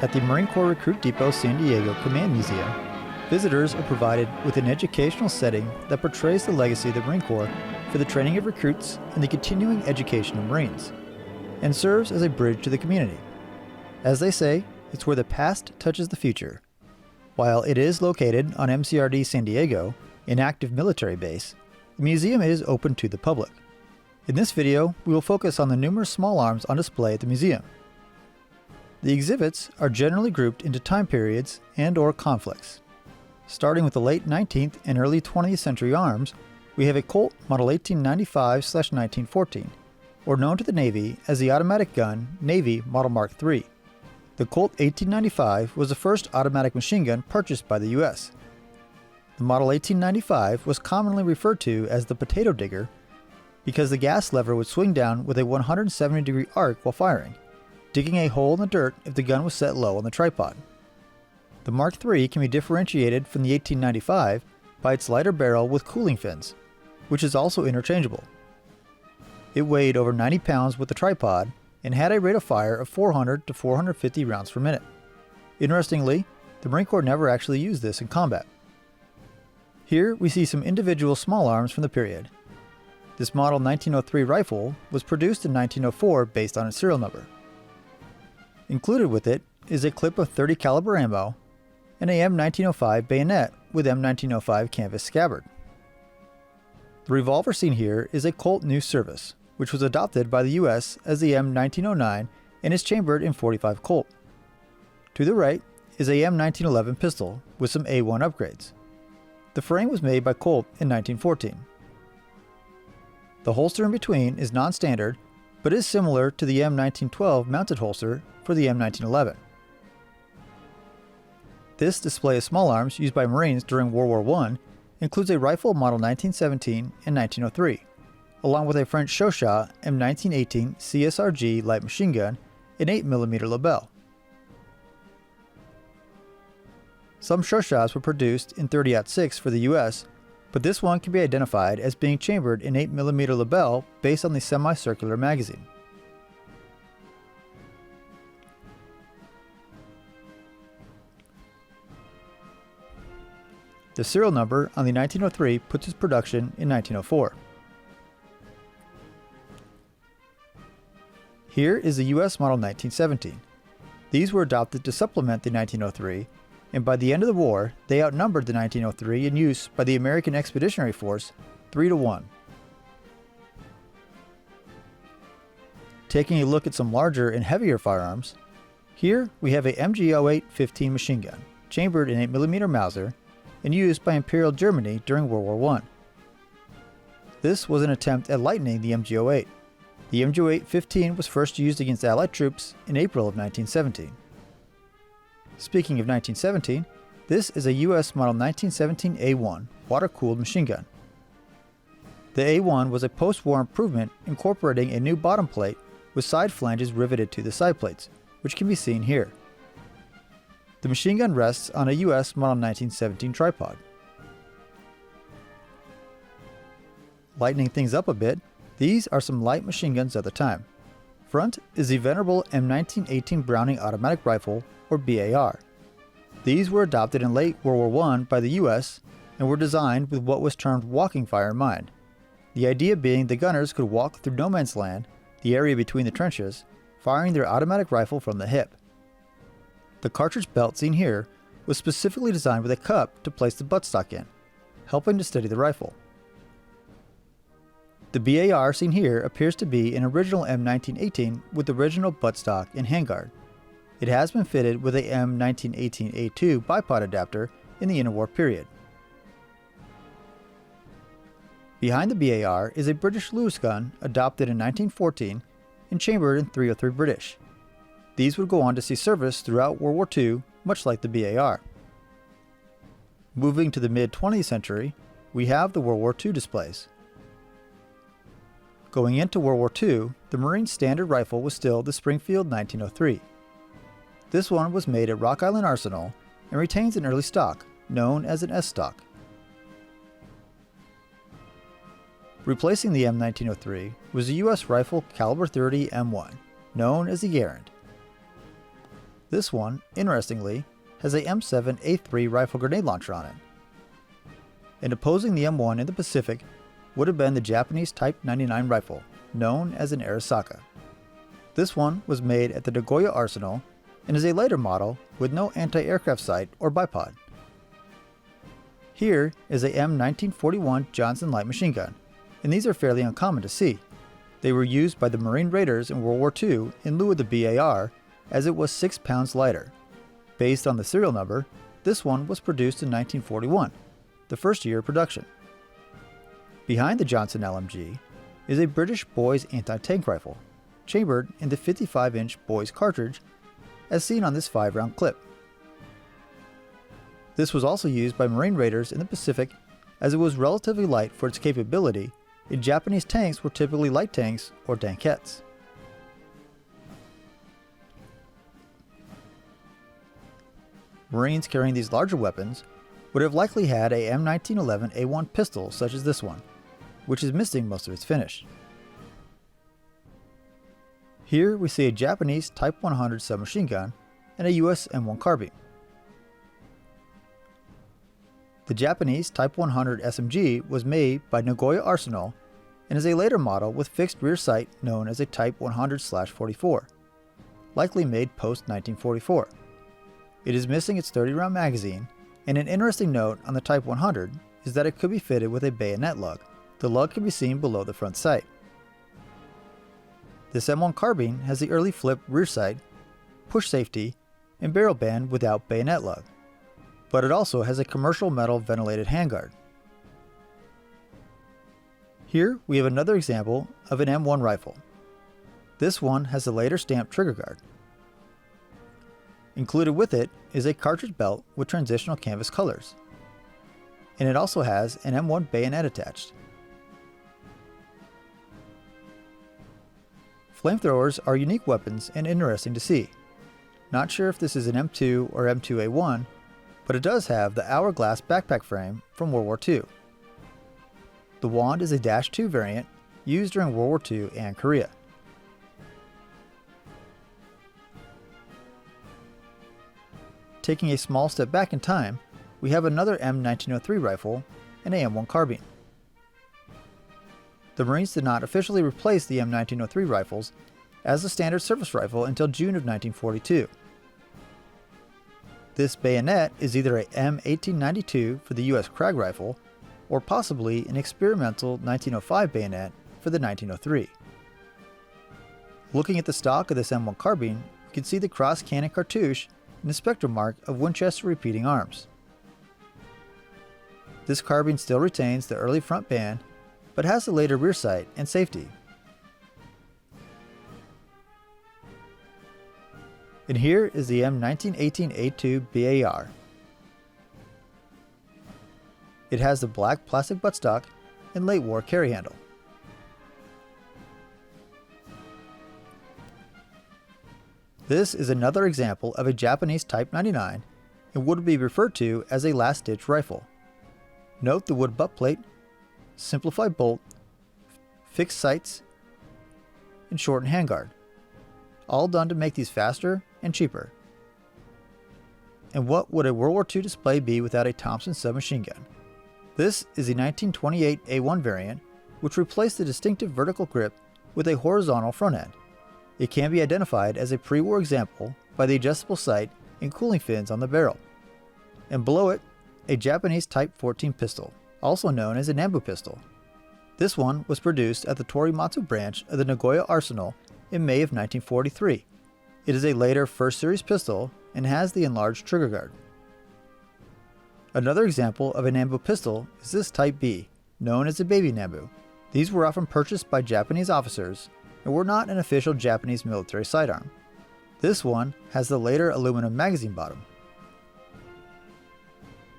At the Marine Corps Recruit Depot San Diego Command Museum, visitors are provided with an educational setting that portrays the legacy of the Marine Corps for the training of recruits and the continuing education of Marines, and serves as a bridge to the community. As they say, it's where the past touches the future. While it is located on MCRD San Diego, an active military base, the museum is open to the public. In this video, we will focus on the numerous small arms on display at the museum. The exhibits are generally grouped into time periods and/or conflicts. Starting with the late 19th and early 20th century arms, we have a Colt Model 1895/1914, or known to the Navy as the automatic gun Navy Model Mark III. The Colt 1895 was the first automatic machine gun purchased by the U.S. The Model 1895 was commonly referred to as the potato digger because the gas lever would swing down with a 170-degree arc while firing, digging a hole in the dirt if the gun was set low on the tripod. The Mark III can be differentiated from the 1895 by its lighter barrel with cooling fins, which is also interchangeable. It weighed over 90 pounds with the tripod and had a rate of fire of 400 to 450 rounds per minute. Interestingly, the Marine Corps never actually used this in combat. Here we see some individual small arms from the period. This Model 1903 rifle was produced in 1904 based on its serial number. Included with it is a clip of .30 caliber ammo and a M1905 bayonet with M1905 canvas scabbard. The revolver seen here is a Colt New Service, which was adopted by the U.S. as the M1909 and is chambered in .45 Colt. To the right is a M1911 pistol with some A1 upgrades. The frame was made by Colt in 1914. The holster in between is non-standard, but is similar to the M1912 mounted holster for the M1911. This display of small arms used by Marines during World War I includes a rifle Model 1917 and 1903, along with a French Chauchat M1918 CSRG light machine gun and 8mm Lebel. Some Chauchats were produced in .30-06 for the US, but this one can be identified as being chambered in 8mm Lebel based on the semicircular magazine. The serial number on the 1903 puts its production in 1904. Here is the US Model 1917. These were adopted to supplement the 1903, and by the end of the war, they outnumbered the 1903 in use by the American Expeditionary Force 3-1. Taking a look at some larger and heavier firearms, here we have a MG08 15 machine gun, chambered in 8mm Mauser, and used by Imperial Germany during World War I. This was an attempt at lightening the MG08. The MG08 15 was first used against Allied troops in April of 1917. Speaking of 1917, this is a US Model 1917 A1 water-cooled machine gun. The A1 was a post-war improvement incorporating a new bottom plate with side flanges riveted to the side plates, which can be seen here. The machine gun rests on a US Model 1917 tripod. Lightening things up a bit, these are some light machine guns of the time. Front is the venerable M1918 Browning automatic rifle, or BAR. These were adopted in late World War I by the US and were designed with what was termed walking fire in mind. The idea being the gunners could walk through no man's land, the area between the trenches, firing their automatic rifle from the hip. The cartridge belt seen here was specifically designed with a cup to place the buttstock in, helping to steady the rifle. The BAR seen here appears to be an original M1918 with original buttstock and handguard. It has been fitted with a M1918A2 bipod adapter in the interwar period. Behind the BAR is a British Lewis gun adopted in 1914 and chambered in .303 British. These would go on to see service throughout World War II, much like the BAR. Moving to the mid-20th century, we have the World War II displays. Going into World War II, the Marine standard rifle was still the Springfield 1903. This one was made at Rock Island Arsenal and retains an early stock, known as an S stock. Replacing the M1903 was a U.S. rifle caliber .30 M1, known as the Garand. This one, interestingly, has a M7A3 rifle grenade launcher on it. And opposing the M1 in the Pacific would have been the Japanese Type 99 rifle, known as an Arisaka. This one was made at the Nagoya Arsenal and is a lighter model with no anti-aircraft sight or bipod. Here is a M1941 Johnson light machine gun, and these are fairly uncommon to see. They were used by the Marine Raiders in World War II in lieu of the BAR, as it was 6 pounds lighter. Based on the serial number, this one was produced in 1941, the first year of production. Behind the Johnson LMG is a British Boys anti-tank rifle, chambered in the 55-inch Boys cartridge, as seen on this 5-round clip. This was also used by Marine Raiders in the Pacific, as it was relatively light for its capability, and Japanese tanks were typically light tanks or tankettes. Marines carrying these larger weapons would have likely had a M1911A1 pistol such as this one, which is missing most of its finish. Here we see a Japanese Type 100 submachine gun and a US M1 carbine. The Japanese Type 100 SMG was made by Nagoya Arsenal and is a later model with fixed rear sight known as a Type 100/44, likely made post-1944. It is missing its 30-round magazine, and an interesting note on the Type 100 is that it could be fitted with a bayonet lug. The lug can be seen below the front sight. This M1 carbine has the early flip rear sight, push safety, and barrel band without bayonet lug, but it also has a commercial metal ventilated handguard. Here we have another example of an M1 rifle. This one has the later stamped trigger guard. Included with it is a cartridge belt with transitional canvas colors, and it also has an M1 bayonet attached. Flamethrowers are unique weapons and interesting to see. Not sure if this is an M2 or M2A1, but it does have the hourglass backpack frame from World War II. The wand is a -2 variant used during World War II and Korea. Taking a small step back in time, we have another M1903 rifle and a M1 carbine. The Marines did not officially replace the M1903 rifles as a standard service rifle until June of 1942. This bayonet is either a M1892 for the US Krag rifle or possibly an experimental 1905 bayonet for the 1903. Looking at the stock of this M1 carbine, you can see the cross cannon cartouche and the spectrum mark of Winchester repeating arms. This carbine still retains the early front band, but has the later rear sight and safety. And here is the M1918A2 BAR. It has the black plastic buttstock and late war carry handle. This is another example of a Japanese Type 99 and would be referred to as a last-ditch rifle. Note the wood butt plate, simplified bolt, fixed sights, and shortened handguard, all done to make these faster and cheaper. And what would a World War II display be without a Thompson submachine gun? This is the 1928 A1 variant, which replaced the distinctive vertical grip with a horizontal front end. It can be identified as a pre-war example by the adjustable sight and cooling fins on the barrel. And below it, a Japanese Type 14 pistol, also known as a Nambu pistol. This one was produced at the Torimatsu branch of the Nagoya Arsenal in May of 1943. It is a later first series pistol and has the enlarged trigger guard. Another example of a Nambu pistol is this Type B, known as a baby Nambu. These were often purchased by Japanese officers and were not an official Japanese military sidearm. This one has the later aluminum magazine bottom.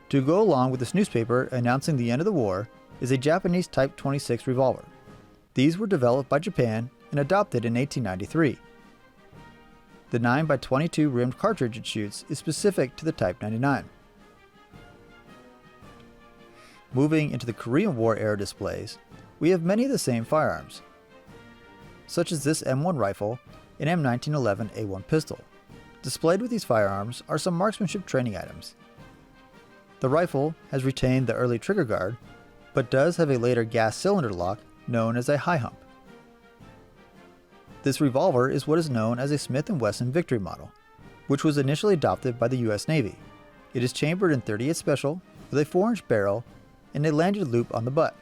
To go along with this newspaper announcing the end of the war is a Japanese Type 26 revolver. These were developed by Japan and adopted in 1893. The 9x22 rimmed cartridge it shoots is specific to the Type 99. Moving into the Korean War era displays, we have many of the same firearms, such as this M1 rifle and M1911A1 pistol. Displayed with these firearms are some marksmanship training items. The rifle has retained the early trigger guard, but does have a later gas cylinder lock known as a high hump. This revolver is what is known as a Smith & Wesson Victory model, which was initially adopted by the US Navy. It is chambered in .38 Special with a 4-inch barrel and a lanyard loop on the butt.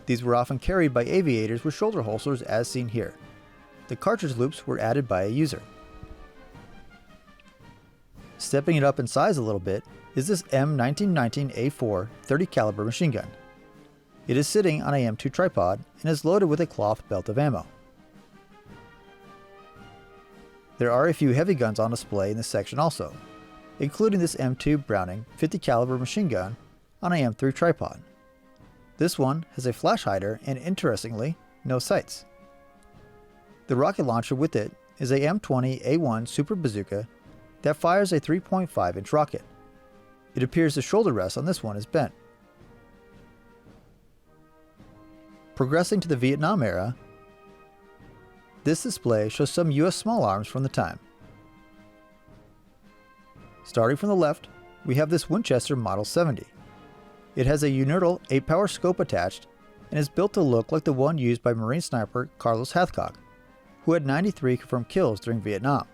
These were often carried by aviators with shoulder holsters as seen here. The cartridge loops were added by a user. Stepping it up in size a little bit is this M1919A4 30 caliber machine gun. It is sitting on a M2 tripod and is loaded with a cloth belt of ammo. There are a few heavy guns on display in this section also, including this M2 Browning 50 caliber machine gun on a M3 tripod. This one has a flash hider and, interestingly, no sights. The rocket launcher with it is a M20A1 Super Bazooka that fires a 3.5-inch rocket. It appears the shoulder rest on this one is bent. Progressing to the Vietnam era, this display shows some US small arms from the time. Starting from the left, we have this Winchester Model 70. It has a unilateral 8-power scope attached and is built to look like the one used by Marine sniper Carlos Hathcock, who had 93 confirmed kills during Vietnam.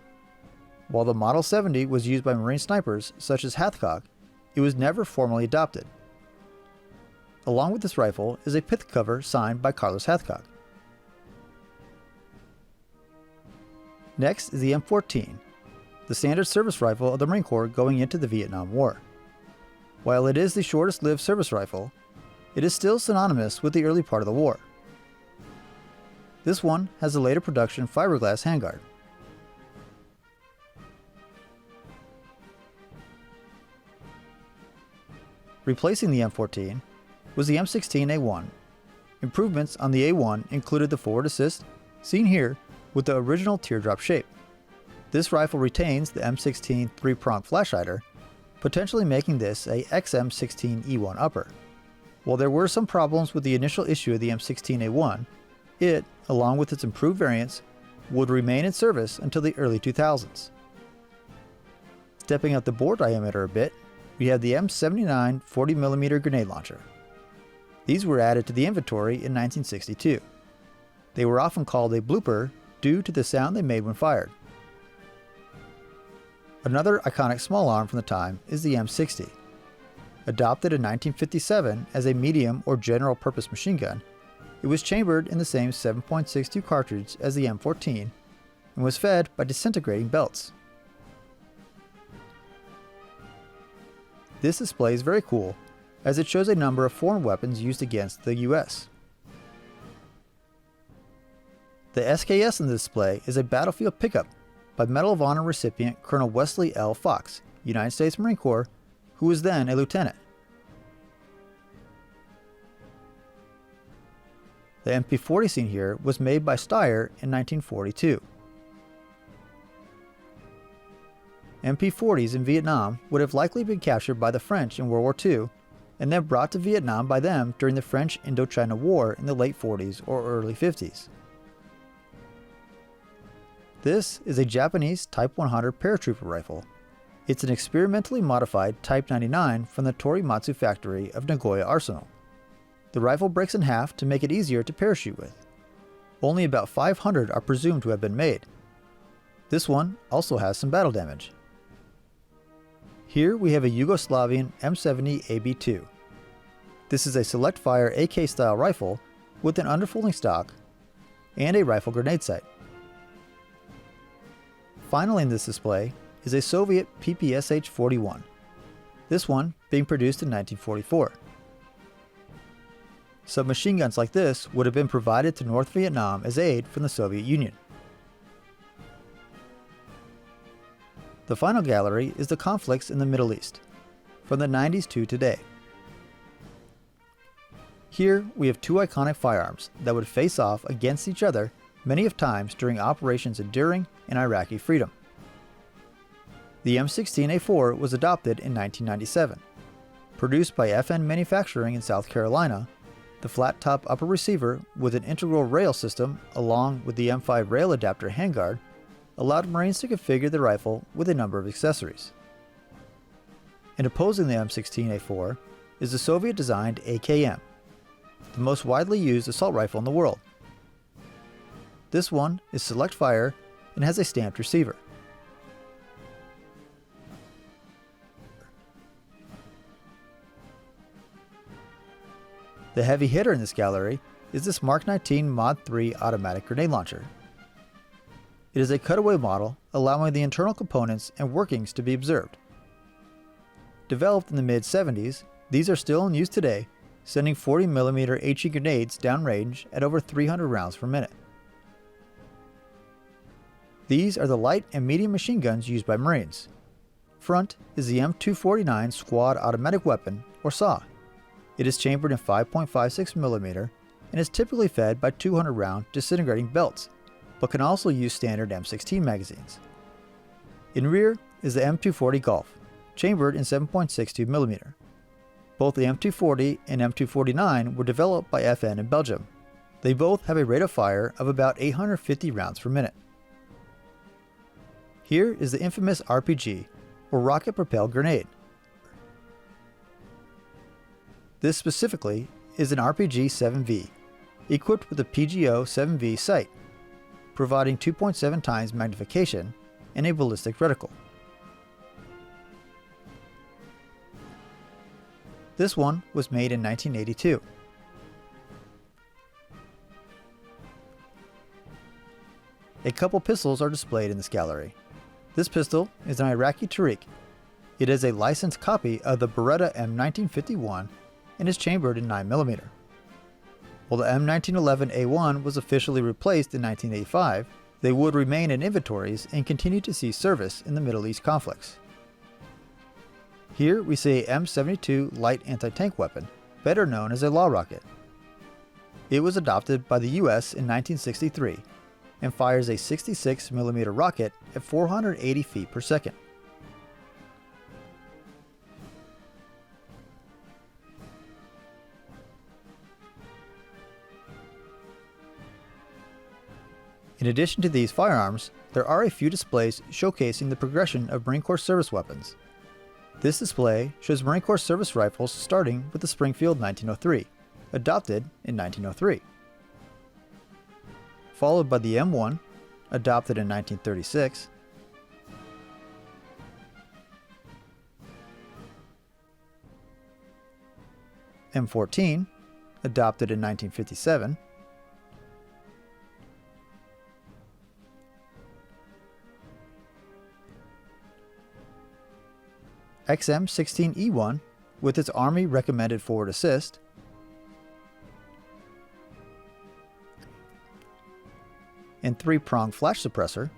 While the Model 70 was used by Marine snipers such as Hathcock, it was never formally adopted. Along with this rifle is a pith cover signed by Carlos Hathcock. Next is the M14, the standard service rifle of the Marine Corps going into the Vietnam War. While it is the shortest lived service rifle, it is still synonymous with the early part of the war. This one has a later production fiberglass handguard. Replacing the M14 was the M16A1. Improvements on the A1 included the forward assist, seen here, with the original teardrop shape. This rifle retains the M16 3-prong flash hider, potentially making this a XM16E1 upper. While there were some problems with the initial issue of the M16A1, it, along with its improved variants, would remain in service until the early 2000s. Stepping up the bore diameter a bit, we have the M79 40mm grenade launcher. These were added to the inventory in 1962. They were often called a blooper due to the sound they made when fired. Another iconic small arm from the time is the M60. Adopted in 1957 as a medium or general purpose machine gun, it was chambered in the same 7.62 cartridge as the M14 and was fed by disintegrating belts. This display is very cool as it shows a number of foreign weapons used against the US. The SKS in the display is a battlefield pickup by Medal of Honor recipient Colonel Wesley L. Fox, United States Marine Corps, who was then a lieutenant. The MP40 seen here was made by Steyr in 1942. MP40s in Vietnam would have likely been captured by the French in World War II and then brought to Vietnam by them during the French Indochina War in the late 40s or early 50s. This is a Japanese Type 100 paratrooper rifle. It's an experimentally modified Type 99 from the Torimatsu factory of Nagoya Arsenal. The rifle breaks in half to make it easier to parachute with. Only about 500 are presumed to have been made. This one also has some battle damage. Here we have a Yugoslavian M70 AB2. This is a select fire AK style rifle with an underfolding stock and a rifle grenade sight. Finally in this display is a Soviet PPSH-41, this one being produced in 1944. Submachine guns like this would have been provided to North Vietnam as aid from the Soviet Union. The final gallery is the conflicts in the Middle East, from the 90s to today. Here we have two iconic firearms that would face off against each other many of times during Operations Enduring and Iraqi Freedom. The M16A4 was adopted in 1997. Produced by FN Manufacturing in South Carolina, the flat-top upper receiver with an integral rail system along with the M5 rail adapter handguard allowed Marines to configure the rifle with a number of accessories. And opposing the M16A4 is the Soviet-designed AKM, the most widely used assault rifle in the world. This one is select fire and has a stamped receiver. The heavy hitter in this gallery is this Mark 19 Mod 3 automatic grenade launcher. It is a cutaway model allowing the internal components and workings to be observed. Developed in the mid-70s, these are still in use today, sending 40mm HE grenades downrange at over 300 rounds per minute. These are the light and medium machine guns used by Marines. Front is the M249 Squad Automatic Weapon, or SAW. It is chambered in 5.56mm and is typically fed by 200-round disintegrating belts, but can also use standard M16 magazines. In rear is the M240 Golf, chambered in 7.62mm. Both the M240 and M249 were developed by FN in Belgium. They both have a rate of fire of about 850 rounds per minute. Here is the infamous RPG, or rocket-propelled grenade. This specifically is an RPG-7V, equipped with a PGO-7V sight, providing 2.7 times magnification and a ballistic reticle. This one was made in 1982. A couple pistols are displayed in this gallery. This pistol is an Iraqi Tariq. It is a licensed copy of the Beretta M1951 and is chambered in 9mm. While the M1911A1 was officially replaced in 1985, they would remain in inventories and continue to see service in the Middle East conflicts. Here we see a M72 light anti-tank weapon, better known as a law rocket. It was adopted by the US in 1963 and fires a 66mm rocket at 480 feet per second. In addition to these firearms, there are a few displays showcasing the progression of Marine Corps service weapons. This display shows Marine Corps service rifles starting with the Springfield 1903, adopted in 1903, followed by the M1, adopted in 1936, M14, adopted in 1957, XM16E1 with its Army recommended forward assist, and 3-prong flash suppressor,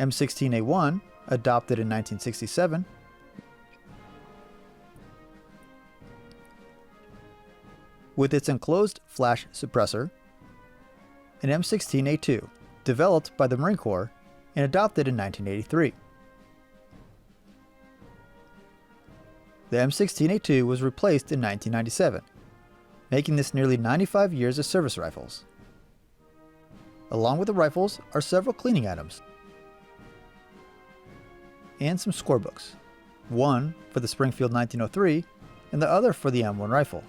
M16A1 adopted in 1967, with its enclosed flash suppressor, and M16A2 developed by the Marine Corps and adopted in 1983. The M16A2 was replaced in 1997, making this nearly 95 years of service rifles. Along with the rifles are several cleaning items and some scorebooks, one for the Springfield 1903 and the other for the M1 rifle.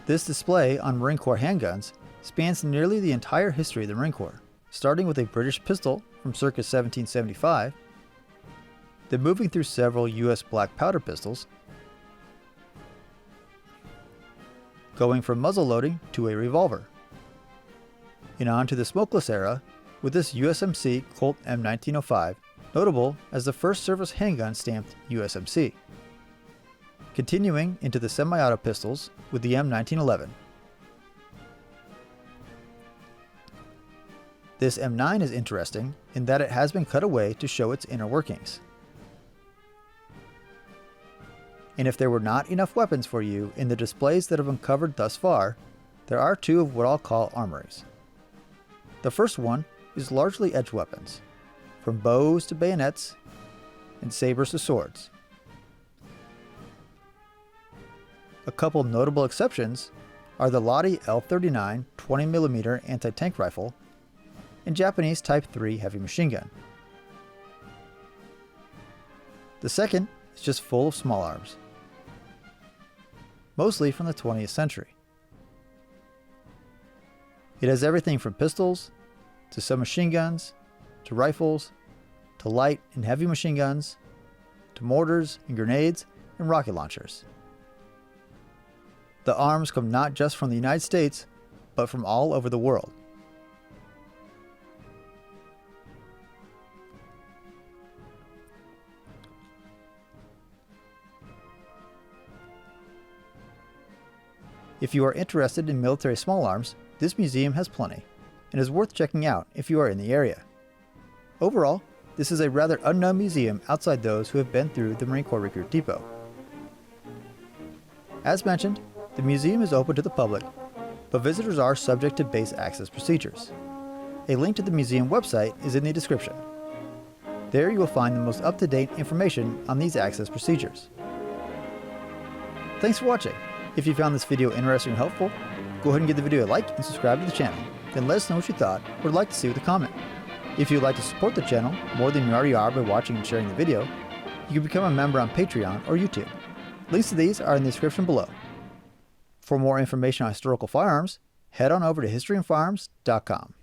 This display on Marine Corps handguns spans nearly the entire history of the Marine Corps, starting with a British pistol from circa 1775, then moving through several US black powder pistols, going from muzzle loading to a revolver, and on to the smokeless era with this USMC Colt M1905, notable as the first service handgun stamped USMC. Continuing into the semi-auto pistols with the M1911. This M9 is interesting in that it has been cut away to show its inner workings. And if there were not enough weapons for you in the displays that have been covered thus far, there are two of what I'll call armories. The first one is largely edge weapons, from bows to bayonets and sabers to swords. A couple notable exceptions are the Lottie L39 20mm anti-tank rifle and Japanese Type 3 heavy machine gun. The second is just full of small arms, mostly from the 20th century. It has everything from pistols, to submachine guns, to rifles, to light and heavy machine guns, to mortars and grenades and rocket launchers. The arms come not just from the United States, but from all over the world. If you are interested in military small arms, this museum has plenty, and is worth checking out if you are in the area. Overall, this is a rather unknown museum outside those who have been through the Marine Corps Recruit Depot. As mentioned, the museum is open to the public, but visitors are subject to base access procedures. A link to the museum website is in the description. There you will find the most up-to-date information on these access procedures. Thanks for watching. If you found this video interesting or helpful, go ahead and give the video a like and subscribe to the channel. Then let us know what you thought or would like to see with a comment. If you would like to support the channel more than you already are by watching and sharing the video, you can become a member on Patreon or YouTube. Links to these are in the description below. For more information on historical firearms, head on over to historyandfirearms.com.